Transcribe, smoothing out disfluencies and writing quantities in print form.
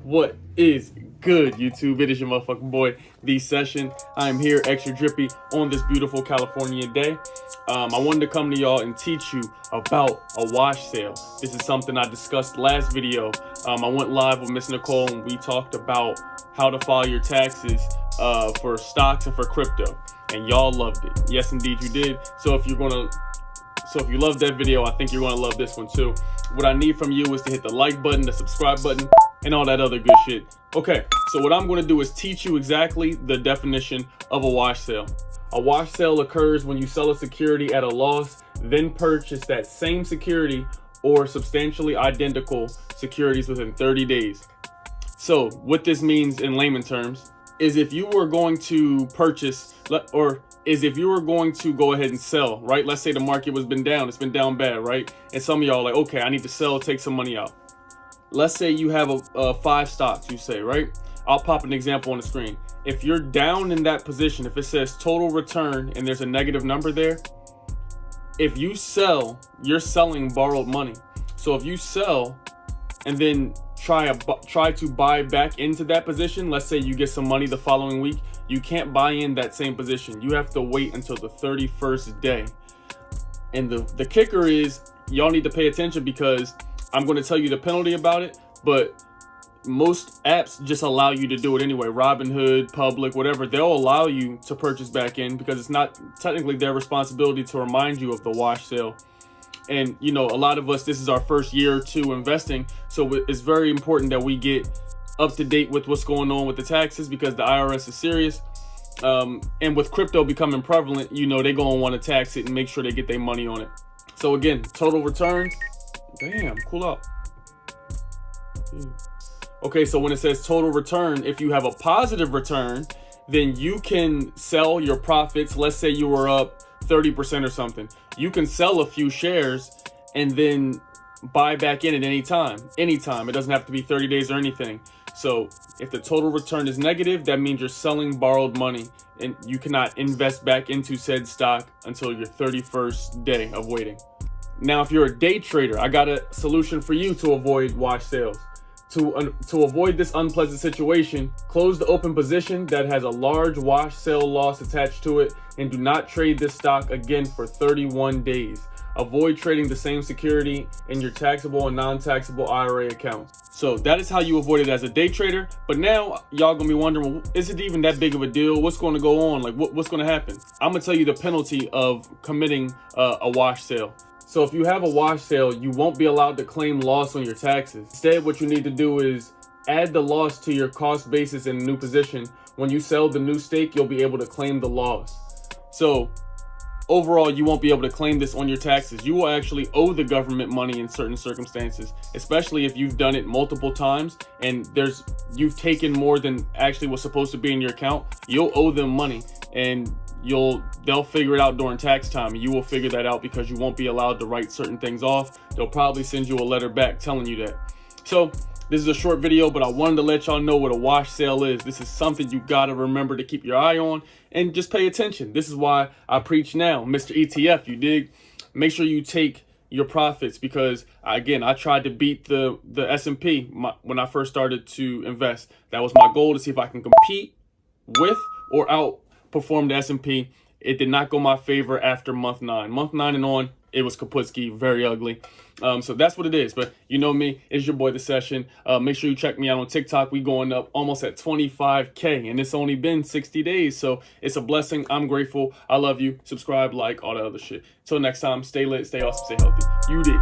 What is good, YouTube? It is your motherfucking boy, The Session. I am here, extra drippy, on this beautiful California day. I wanted to come to y'all and teach you about a wash sale. This is something I discussed last video. I went live with Miss Nicole and we talked about how to file your taxes for stocks and for crypto. And y'all loved it. Yes, indeed you did. So if you loved that video, I think you're gonna love this one too. What I need from you is to hit the like button, the subscribe button, and all that other good shit. Okay, so what I'm gonna do is teach you exactly the definition of a wash sale. A wash sale occurs when you sell a security at a loss, then purchase that same security or substantially identical securities within 30 days. So what this means in layman terms is if you were going to purchase, if you were going to go ahead and sell, right? Let's say the market has been down, it's been down bad, right? And some of y'all are like, okay, I need to sell, take some money out. Let's say you have a 5 stocks, you say, right? I'll pop an example on the screen. If you're down in that position, if it says total return and there's a negative number there, if you sell, you're selling borrowed money. So if you sell and then try to buy back into that position, let's say you get some money the following week, you can't buy in that same position. You have to wait until the 31st day. And the kicker is, y'all need to pay attention because I'm going to tell you the penalty about it, but most apps just allow you to do it anyway. Robinhood, Public, whatever, they'll allow you to purchase back in because it's not technically their responsibility to remind you of the wash sale. And, you know, a lot of us, this is our first year or two investing. So it's very important that we get up to date with what's going on with the taxes because the IRS is serious. And with crypto becoming prevalent, you know, they're going to want to tax it and make sure they get their money on it. So again, total return. Damn, cool out. Okay, so when it says total return, if you have a positive return, then you can sell your profits. Let's say you were up 30% or something. You can sell a few shares and then buy back in at any time. Anytime. It doesn't have to be 30 days or anything. So if the total return is negative, that means you're selling borrowed money and you cannot invest back into said stock until your 31st day of waiting. Now, if you're a day trader, I got a solution for you to avoid wash sales. To avoid this unpleasant situation, close the open position that has a large wash sale loss attached to it and do not trade this stock again for 31 days. Avoid trading the same security in your taxable and non-taxable IRA accounts. So that is how you avoid it as a day trader. But now y'all gonna be wondering, well, is it even that big of a deal? What's going to go on? Like what's going to happen? I'm gonna tell you the penalty of committing a wash sale. So if you have a wash sale, you won't be allowed to claim loss on your taxes. Instead, what you need to do is add the loss to your cost basis in a new position. When you sell the new stake, you'll be able to claim the loss. So overall, you won't be able to claim this on your taxes. You will actually owe the government money in certain circumstances, especially if you've done it multiple times and you've taken more than actually was supposed to be in your account. You'll owe them money and they'll figure it out during tax time, and you will figure that out because you won't be allowed to write certain things off. They'll probably send you a letter back telling you that. So this is a short video, but I wanted to let y'all know what a wash sale is. This is something you gotta remember to keep your eye on and just pay attention. This is why I preach now, Mr. ETF, you dig? Make sure you take your profits because again, I tried to beat the S&P when I first started to invest. That was my goal, to see if I can compete with or outperform the S&P. It did not go my favor after month 9. Month 9 and on, it was Kaputski, very ugly. So that's what it is. But you know me, it's your boy, The Session. Make sure you check me out on TikTok. We going up almost at 25K, and it's only been 60 days. So it's a blessing. I'm grateful. I love you. Subscribe, like, all that other shit. Till next time, stay lit, stay awesome, stay healthy. You did.